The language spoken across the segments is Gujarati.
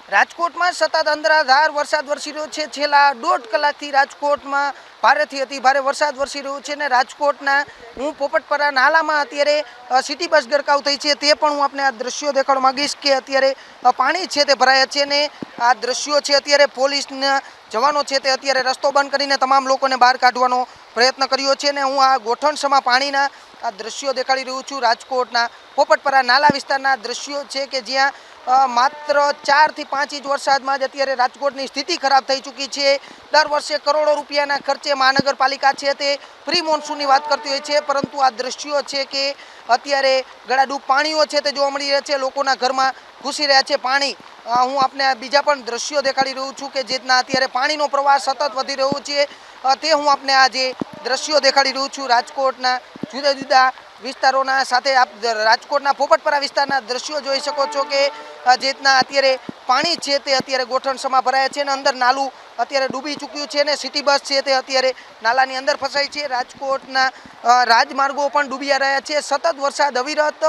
રાજકોટમાં સતત અંધરાધાર વરસાદ વરસી રહ્યો છે। છેલ્લા 1.5 કલાકથી રાજકોટમાં ભારેથી અતિ ભારે વરસાદ વરસી રહ્યો છે ને રાજકોટના હું પોપટપરા નાલામાં અત્યારે સિટી બસ ગરકાવ થઈ છે તે પણ હું આપને આ દ્રશ્યો દેખાડવા માંગીશ કે અત્યારે પાણી છે તે ભરાયા છે ને આ દ્રશ્યો છે અત્યારે પોલીસના જવાનો છે તે અત્યારે રસ્તો બંધ કરીને તમામ લોકોને બહાર કાઢવાનો પ્રયત્ન કર્યો છે ને હું આ ગોઠણસમા પાણીના આ દ્રશ્યો દેખાડી રહ્યો છું। રાજકોટના પોપટપરા નાલા વિસ્તારના દ્રશ્યો છે કે જ્યાં માત્ર 4 થી 5 ઇંચ વરસાદમાં જ અત્યારે રાજકોટની સ્થિતિ ખરાબ થઈ ચૂકી છે। દર વર્ષે કરોડો રૂપિયાના ખર્ચે મહાનગરપાલિકા છે તે પ્રી મોન્સૂનની વાત કરતી હોય છે, પરંતુ આ દ્રશ્યો છે કે અત્યારે ગળાડૂબ પાણીઓ છે તે જોવા મળી રહ્યા છે, લોકોના ઘરમાં ઘૂસી રહ્યા છે પાણી। હું આપને બીજા પણ દ્રશ્યો દેખાડી રહ્યો છું કે જેના અત્યારે પાણીનો પ્રવાહ સતત વધી રહ્યો છે તે હું આપને આ જે દ્રશ્યો દેખાડી રહ્યો છું રાજકોટના જુદા જુદા વિસ્તારોના સાથે આપ રાજકોટના પોપટપરા વિસ્તારના દ્રશ્યો જોઈ શકો છો કે જેના અત્યારે પાણી છે તે અત્યારે ગોઠણસમા ભરાયા છે અને અંદર નાલું અત્યારે ડૂબી ચૂક્યું છે ને સિટી બસ છે તે અત્યારે નાલાની અંદર ફસાઈ છે। રાજકોટના રાજમાર્ગો પણ ડૂબી રહ્યા છે। સતત વરસાદ અવિરત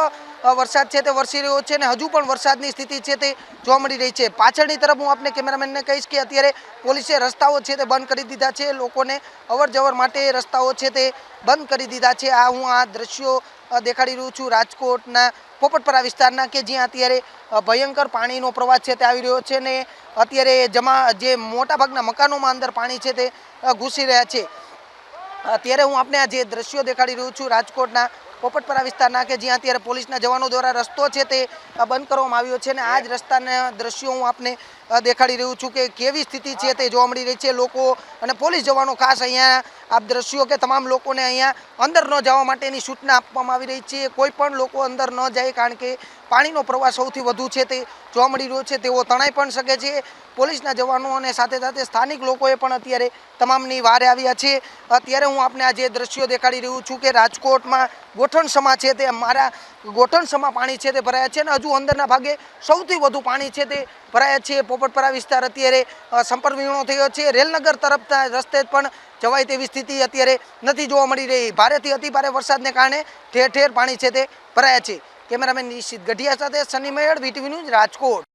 વરસાદ છે તે વરસી રહ્યો છે અને હજુ પણ વરસાદની સ્થિતિ છે તે જોવા મળી રહી છે। પાછળની તરફ હું આપને કેમેરામેનને કહીશ કે અત્યારે પોલીસે રસ્તાઓ છે તે બંધ કરી દીધા છે, લોકોને અવર જવર માટે રસ્તાઓ છે તે બંધ કરી દીધા છે। આ હું આ દ્રશ્યો દેખાડી રહ્યો છું રાજકોટના પોપટપરા વિસ્તારના કે જ્યાં અત્યારે ભયંકર પાણીનો પ્રવાહ છે તે આવી રહ્યો છે ને અત્યારે જે મોટાભાગના મકાનોમાં અંદર પાણી છે તે ઘૂસી રહ્યા છે। અત્યારે હું આપને આ જે દ્રશ્યો દેખાડી રહ્યો છું રાજકોટના પોપટપરા વિસ્તારના કે જ્યાં અત્યારે પોલીસના જવાનો દ્વારા રસ્તો છે તે બંધ કરવામાં આવ્યો છે અને આ જ રસ્તાના દ્રશ્યો હું આપને દેખાડી રહ્યો છું કે કેવી સ્થિતિ છે તે જોવા મળી રહી છે। લોકો અને પોલીસ જવાનો ખાસ અહીંયા આ દ્રશ્યો કે તમામ લોકોને અહીંયા અંદર ન જવા માટેની સૂચના આપવામાં આવી રહી છે। કોઈ પણ લોકો અંદર ન જાય કારણ કે પાણીનો પ્રવાહ સૌથી વધુ છે તે જોવા મળી રહ્યો છે, તેઓ તણાઈ પણ શકે છે। પોલીસના જવાનો અને સાથે સાથે સ્થાનિક લોકોએ પણ અત્યારે તમામની વારે આવ્યા છે। અત્યારે હું આપને આ જે દ્રશ્યો દેખાડી રહ્યો છું કે રાજકોટમાં ગોઠણસમા છે તે મારા ગોઠણસમા પાણી છે તે ભરાયા છે અને હજુ અંદરના ભાગે સૌથી વધુ પાણી છે તે ભરાયા છે। પોપટપરા વિસ્તાર અત્યારે સંપર્ક વિહોણો થયો છે, રેલનગર તરફના રસ્તે પણ જવાય તેવી સ્થિતિ અત્યારે નથી જોવા મળી રહી। ભારેથી અતિ ભારે વરસાદને કારણે ઠેર ઠેર પાણી છે તે ભરાયા છે। કેમેરામેન નિશિત ગઢિયા સાથે સની મેયડ, વીટીવી ન્યૂઝ, રાજકોટ।